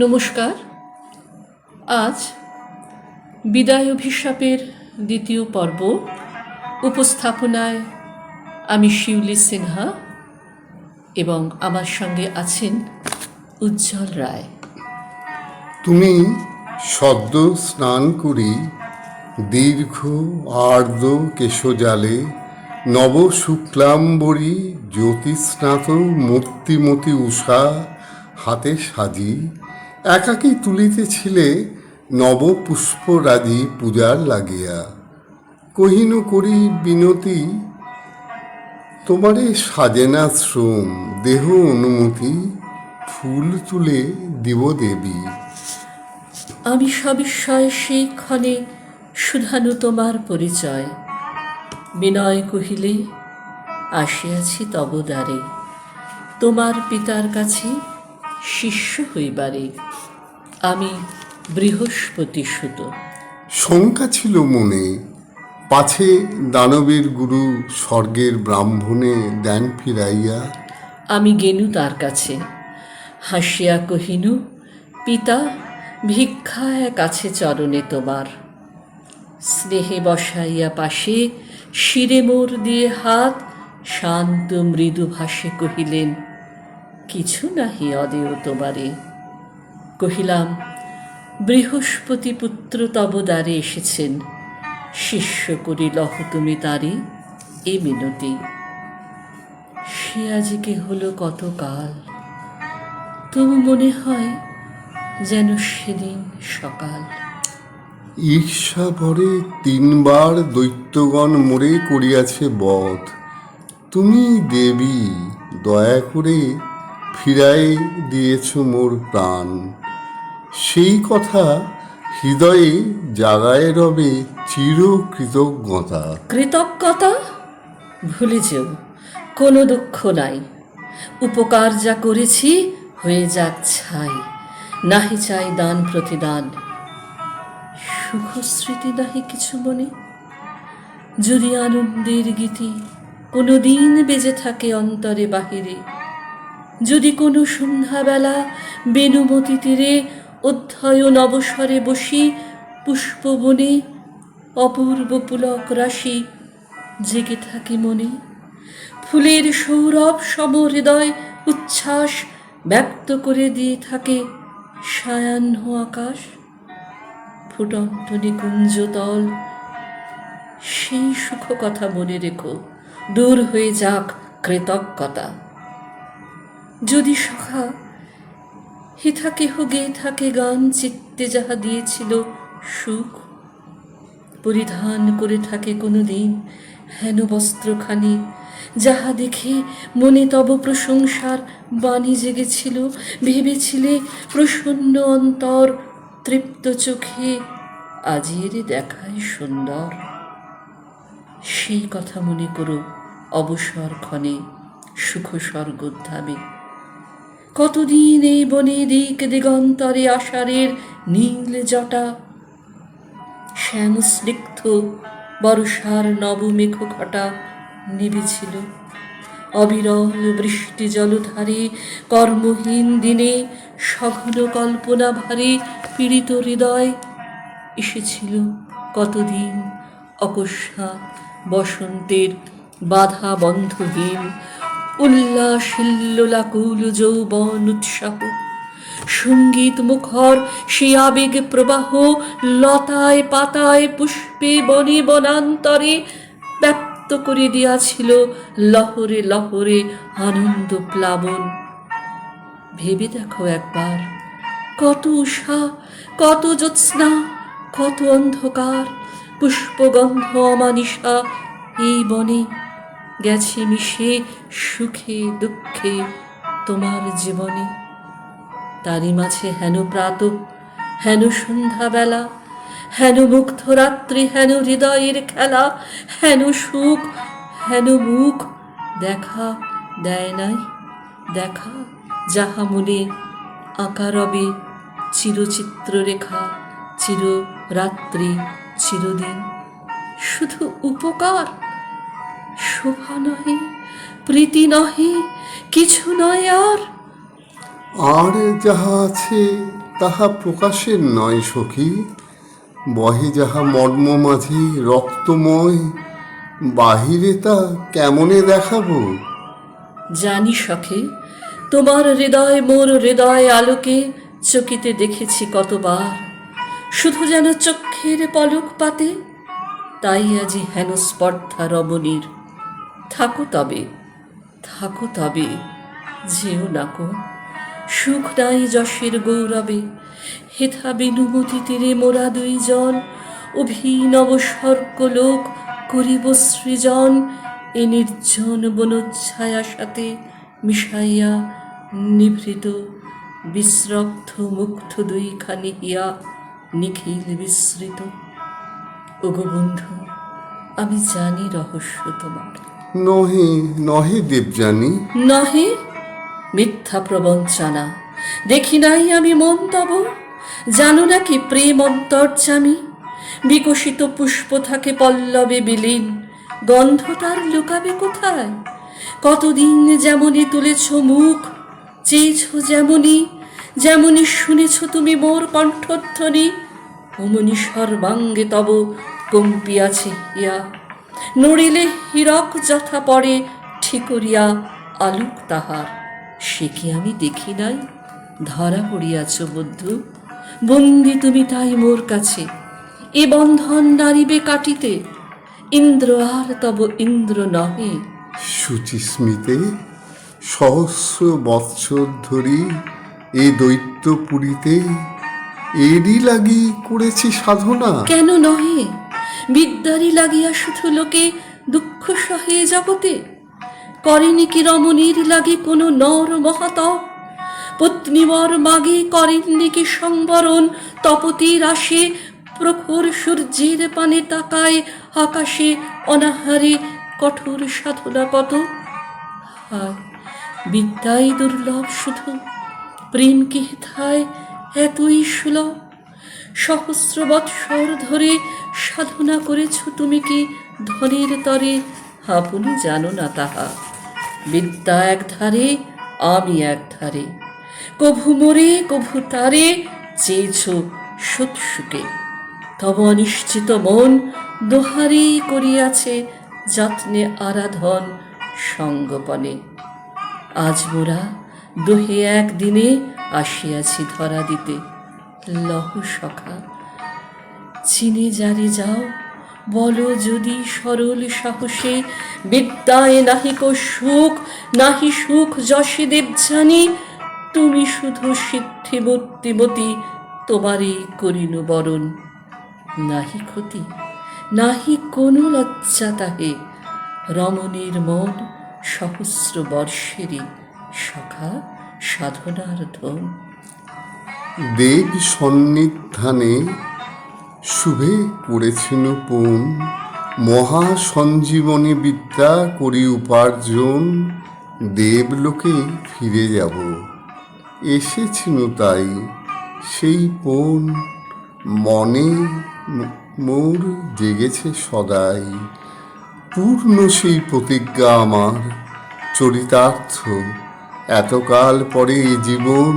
নমস্কার। আজ বিদায় অভিশাপের দ্বিতীয় পর্ব উপস্থাপনায় আমি শিউলি সিনহা এবং আমার সঙ্গে আছেন উজ্জ্বল রায়। তুমি সদ্য স্নান করি দীর্ঘ আর্দ্র কেশজালে নব শুক্লাম্বরী জ্যোতিস্নাত মূর্তিমতি উষা হাতে সাজি একাকী তুলিতেছিলে নব পুষ্পরাজি পূজার লাগিয়া। কহিনু করি বিনতি, তোমারে সাজে না শ্রম, দেহ অনুমতি ফুল তুলে দিব দেবী। আমি সবিস্ময়ে সেই ক্ষণে শুধানু তোমার পরিচয়। বিনয় কহিলে, আসিয়াছি তব দ্বারে, তোমার পিতার কাছে শিষ্য হইবারে। আমি বৃহস্পতি সুত। শঙ্কা ছিল মনে, পাছে দানবের গুরু স্বর্গের ব্রাহ্মণে দেন ফিরাইয়া। আমি গেনু তার কাছে, হাসিয়া কহিনু, পিতা ভিক্ষা এক আছে চরণে তোমার। স্নেহে বসাইয়া পাশে শিরে মোর দিয়ে হাত শান্ত মৃদু ভাষে কহিলেন, কিছু নাহি অদেয় তোমারে। কহিলাম, বৃহস্পতি পুত্র তব দ্বারে এসেছেন, শিষ্য করি লহ তুমি তারি এ মিনতি। সে আজকে হলো কত কাল, তবু মনে হয় যেন সেদিন সকাল। ঈর্ষা ভরে 3 বার দৈত্যগণ মোরে করিয়াছে বধ। তুমি দেবী দয়া করে ফিরাই দিয়েছ মোর প্রাণ। সেই কথা হৃদয়ে জাগায় রবে চির কৃতজ্ঞতা। কৃতজ্ঞতা ভুলে যেও, কোনো দুঃখ নাই। উপকার যা করেছি হয়ে যাক ছাই, নাহি চাই দান প্রতিদান। সুখ স্মৃতি নাহি কিছু মনে, যদি আনন্দের গীতি কোনো দিন বেজে থাকে অন্তরে বাহিরে। যদি কোনো সন্ধ্যাবেলা বেনুমতি তীরে অধ্যয়ন অবসরে বসি পুষ্পবনে অপূর্ব পুলক রাশি জেগে থাকে মনে। ফুলের সৌরভ সমহৃদয় উচ্ছ্বাস ব্যক্ত করে দিয়ে থাকে সায়াহ্ন আকাশ। ফুটন্ত নিকুঞ্জতল সেই সুখ কথা মনে রেখো, দূর হয়ে যাক কৃতজ্ঞতা। যদি সখা হিথা কেহ গেয়ে থাকে গান চিত্তে যাহা দিয়েছিল সুখ, পরিধান করে থাকে কোনো দিন হেন বস্ত্রখানি যাহা দেখে মনে তব প্রশংসার বাণী জেগেছিল, ভেবেছিলে প্রসন্ন অন্তর তৃপ্ত চোখে আজির দেখায় সুন্দর। সেই কথা মনে করো অবসর ক্ষণে সুখ স্বর্গোদ্ধামে। কতদিন এই বনে দিক দিগন্তরে আষাঢ়ের নীল জটা, শ্যাম স্নিগ্ধ বর্ষার নবমেঘ ঘটা নেবেছিল। অবিরল বৃষ্টি জলধারে কর্মহীন দিনে সঘন কল্পনা ভারে পীড়িত হৃদয় এসেছিল কতদিন অকস্মাৎ বসন্তের বাধা বন্ধহীন উল্লাসিল্লোলাকুল যৌবন উৎসাহ। সঙ্গীত মুখর সে আবেগ প্রবাহ লতায় পাতায় পুষ্পে বনে বনান্তরে ব্যক্ত করে দিয়াছিল লহরে লহরে আনন্দ প্লাবন। ভেবে দেখো একবার, কত উষা, কত জ্যোৎস্না, কত অন্ধকার, পুষ্পগন্ধ অমানিসা এই বনে গেছে মিশে সুখে দুঃখে তোমার জীবনে। তারই মাঝে হেন প্রাত, হেন সন্ধ্যাবেলা, হেন মুগ্ধ রাত্রি, হেন হৃদয়ের খেলা, হেন সুখ, হেন মুখ দেখা দেয় নাই, দেখা যাহা মনে আঁকা রবে চিরচিত্ররেখা, চির রাত্রি, চিরদিন। শুধু উপকার, শোভা নহে, প্রীতি নহে, কিছু নয় আর। আর যাহা আছে তাহা প্রকাশের নয় সখী, বহে যাহা মর্ম মাঝে রক্তময়, বাহিরে তা কেমনে দেখাবো? জানি সখে, তোমার হৃদয় মোর হৃদয় আলোকে চকিতে দেখেছি কতবার, শুধু যেন চক্ষের পলক পাতে। তাই আজি হেন স্পর্ধা রমণীর। থাকো তবে, থাকো তবে, যেও নাকো। সুখ নাই যশের গৌরবে, হেথা বিনুমতি তীরে মোরা দুইজন, অভিনব স্বর্গলোক করিব সৃজন। এ নির্জন বনচ্ছায়া সাথে মিশাইয়া নিভৃত বিশ্রব্ধ মুগ্ধ দুইখানি হিয়া নিখিল বিস্মৃত। ওগো বন্ধু, আমি জানি রহস্য তোমার। নহে নহে দেবযানী, নহে, মিথ্যা প্রবঞ্চনা। দেখি নাই আমি মন তব, জানো নাকি প্রেম অন্তর্যামী। বিকশিত পুষ্প থাকে পল্লবে বিলীন, গন্ধ তার লুকাবে কোথায়? কতদিন যেমনি তুলেছ মুখ, চেয়েছ যেমনি, যেমনি শুনেছ তুমি মোর কণ্ঠধ্বনি, অমনি সর্বাঙ্গে তব কম্পিয়াছে হিয়া। নড়িলে হীরক যথা পড়ে ঠিকরিয়া আলোক তাহার, সে কি আমি দেখি নাই? ধরা পড়িয়াছ বন্ধু, বন্দি তুমি তাই মোর কাছে। এ বন্ধন নারিবে কাটিতে, ইন্দ্র আর তব ইন্দ্র নহে। শুচিস্মিতে সহস্র বৎসর ধরি এ দৈত্যপুরীতে এরই লাগি করেছি সাধনা। কেন নহে? বিদ্যারই লাগিয়া শুধু লোকে দুঃখ সহে জগতে। করেনি কি রমণীর লাগে কোনো নর মহাতপ? পত্নীবর মাগে করেননি কি সংবরণ? তপতির আসে প্রখর সূর্যের পানে তাকায় আকাশে অনাহারে কঠোর সাধনা কত। হায়, বিদ্যাই দুর্লভ শুধু, প্রেম কি হেথায় এতই সুলভ? সহস্র বৎসর ধরে সাধনা করেছ তুমি কি ধনের তরে? আপনি জানো না তাহা। বিদ্যা এক ধারে, আমি এক ধারে, কভু মোরে কভু তারে চেয়েছ সৎসুকে। তব অনিশ্চিত মন দোহারি করিয়াছে যত্নে আরাধন সঙ্গপনে। আজ মোরা দোহে একদিনে আসিয়াছি ধরা দিতে। লহ সখা, চিনে যারে যাও, বলো যদি সরল সাহসে, বিদ্যায় নাহিক সুখ, নাহি সুখ যশে দেবযানী। তুমি শুধু সিদ্ধি মূর্তিমতী, তোমারই করিনু বরণ। নাহি ক্ষতি, নাহি কোনো লজ্জা তাহে, রমণীর মন সহস্র বর্ষেরই সখা সাধনার ধন। দেব সন্নিধানে শুভে করেছেন পুন, মহা সঞ্জীবনী বিদ্যা করি উপার্জন। দেবলোকে ফিরে যাব, এসেছিল তাই সেই পণ, মনে মোর জেগেছে সদাই। পূর্ণ সেই প্রতিজ্ঞা আমার চরিতার্থ, এতকাল পরে এ জীবন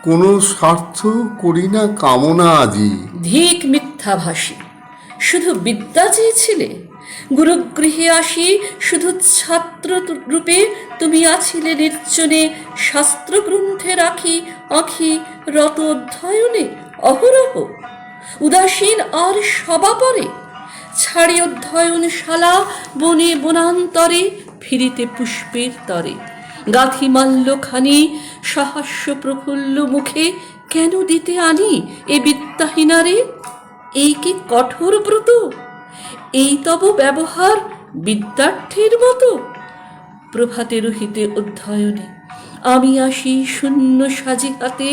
কোনো স্বার্থ করি না কামনা আজি। ধিক মিথ্যাভাষী, শুধু বিদ্যা চেয়েছিলে? গুরুগৃহে আসি শুধু ছাত্র রূপে তুমি আছিলে নির্জনে, শাস্ত্র গ্রন্থে রাখি আঁখি রত অধ্যয়নে অহরহ। উদাসীন আর সবাপরে ছাড়ি অধ্যয়নশালা, বনে বনান্তরে ফিরিতে পুষ্পের তরে। গাথি মাল্যখানি সহাস্য প্রফুল্ল মুখে, কেন দিতে আনি এ বিদ্যাহীনারে? এই কি কঠোর ব্রত? এই তব ব্যবহার বিদ্যার্থীর মতো? প্রভাতে রহিতে অধ্যয়নে আমি আসি শূন্য সাজি হাতে,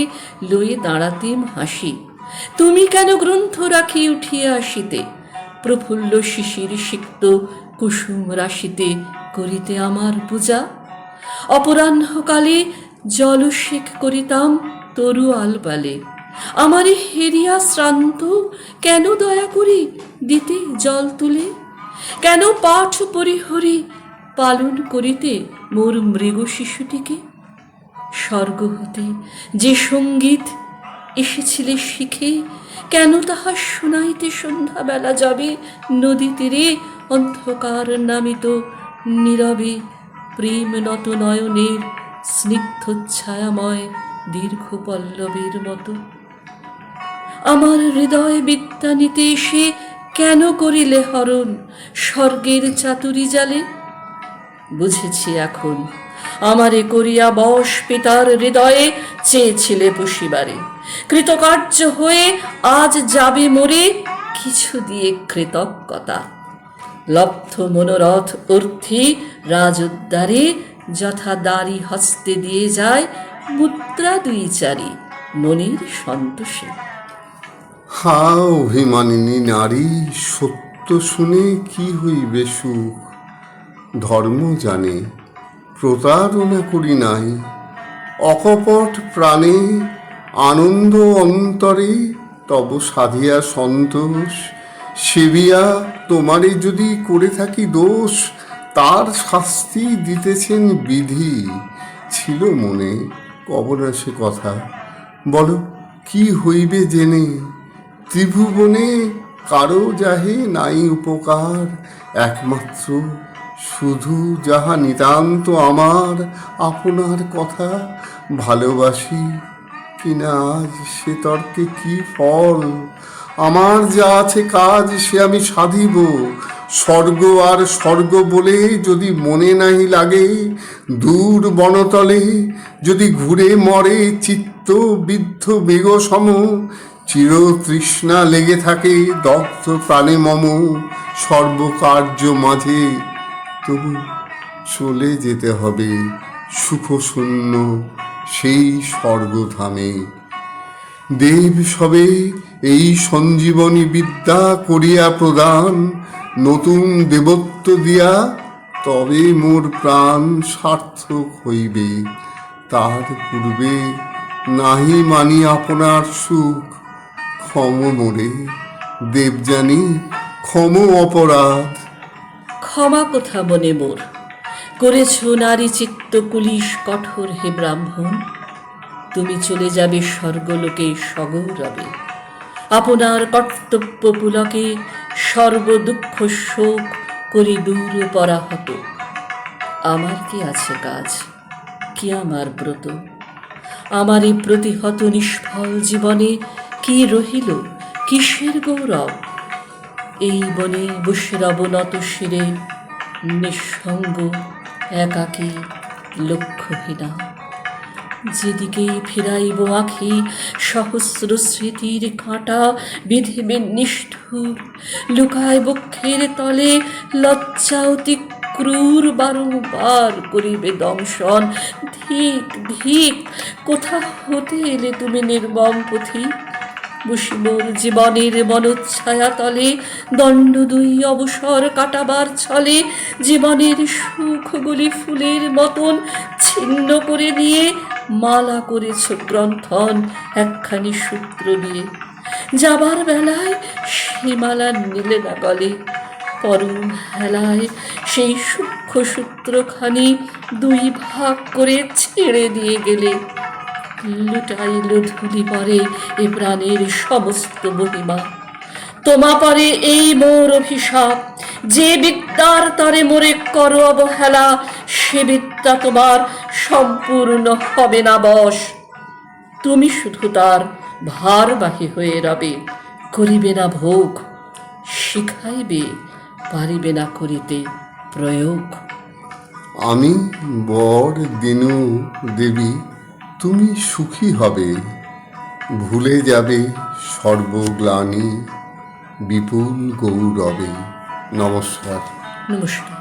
লয়ে দাঁড়াতেম হাসি। তুমি কেন গ্রন্থ রাখি উঠিয়া আসিতে? প্রফুল্ল শিশির সিক্ত কুসুম রাশিতে করিতে আমার পূজা। অপরাহ্নকালে জলসেক করিতাম তরু আলবালে, আমারে হেরিয়া শ্রান্ত কেন দয়া করি দিতে জল তুলে? কেন পাঠ পরিহরি পালন করিতে মোর মৃগ শিশুটিকে? স্বর্গ হতে যে সঙ্গীত এসেছিলে শিখে, কেন তাহা শুনাইতে সন্ধ্যাবেলা যাবে নদী তীরে অন্ধকার নামিত নীরবে প্রেম নত নয়নের স্নিগ্ধ ছায়াময় দীর্ঘ পল্লবের মতো। আমার হৃদয় বিদ্যা নিতে এসে কেন করিলে হরণ স্বর্গের চাতুরি জালে? বুঝেছি এখন, আমারে করিয়া বশ পিতার হৃদয়ে চেয়েছিলে পুষিবারে, কৃতকার্য হয়ে আজ যাবে মরে কিছু দিয়ে কৃতজ্ঞতা। লব্ধ মনোরথ অর্থে রাজোদ্ধারে যথা দাড়ি হস্তে দিয়ে যায় মুদ্রা দুই চারি মনের সন্তোষে। হা অভিমানিনী নারী, সত্য শুনে কি হইবে সুখ? ধর্ম জানে প্রতারণা করি নাই, অকপট প্রাণে আনন্দ অন্তরে তব সাধিয়া সন্তোষ। সেবিয়া তোমারে যদি করে থাকি দোষ, তার শাস্তি দিতেছেন বিধি। ছিল মনে কবর সে কথা, বলো কি হইবে জেনে? ত্রিভুবনে কারো যাহে নাই উপকার, একমাত্র শুধু যাহা নিতান্ত আমার আপনার কথা। ভালোবাসি কিনা আজ সে তর্কে কি ফল? আমার যা আছে কাজ সে আমি সাধিব। স্বর্গ আর স্বর্গ বলে যদি মনে নাহি লাগে, দূর বনতলে যদি ঘুরে মরে চিত্ত বিদ্ধ বেগ সম, চির তৃষ্ণা লেগে থাকে দগ্ধ প্রাণে মম। সর্বকার্য মাঝে তবু চলে যেতে হবে সুখ শূন্য সেই স্বর্গধামে। দেব সবে এই সঞ্জীবনী বিদ্যা করিয়া প্রদান, নতুন দেবত্ব দিয়া তবে মোর প্রাণ সার্থক হইবে। তার পূর্বে নাহি মানি আপনার সুখ, ক্ষম মোরে দেবযানী, ক্ষম অপরাধ। ক্ষমা কোথা মনে মোর, করেছ নারী চিত্ত কুলিশ কঠোর হে ব্রাহ্মণ। তুমি চলে যাবে স্বর্গলোকে সগৌরবে, আপনার কর্তব্য পুলকে সর্বদুঃখ শোক করি দূর পরাহত। আমার কি আছে কাজ, কি আমার ব্রত? আমার এই প্রতিহত নিষ্ফল জীবনে কি রহিল, কিসের গৌরব? এই বনে বসে রব নত শিরে, নিঃসঙ্গ একাকী লক্ষ্যহীনা। যেদিকেই ফিরাইব আঁখি সহস্র স্মৃতির কাঁটা বিধিবে নিষ্ঠুর, লুকায় বক্ষের তলে লজ্জা অতি ক্রূর, বারংবার করিবে দংশন। ধিক ধিক, কোথা হতে এলে তুমি নির্মম পথিক? বসিমোর জীবনের বনচ্ছায়া তলে দণ্ড দুই অবসর কাটাবার ছলে, জীবনের সুখগুলি ফুলের মতন ছিন্ন করে নিয়ে মালা করেছ গ্রন্থন একখানি সূত্র দিয়ে। যাবার বেলায় সে মালা নিলে না গলে, পরম হেলায় সেই সূক্ষ্ম সূত্রখানি দুই ভাগ করে ছেড়ে দিয়ে গেলে। লুটাইল ধুলি পরে এ প্রাণের সমস্ত মহিমা। তোমা পরে এই মোর অভিশাপ, যে বিদ্যার তরে মোরে করো অবহেলা, সে বিদ্যা তোমার সম্পূর্ণ হবে না বশ। তুমি শুধু তার ভারবাহী হয়ে রবে, করিবে না ভোগ, শিখাইবে পারিবে না করিতে প্রয়োগ। আমি বর দিনু দেবী, তুমি সুখী হবে, ভুলে যাবে সর্বগ্লানি বিপুল গৌরবে। নমস্কার। নমস্কার।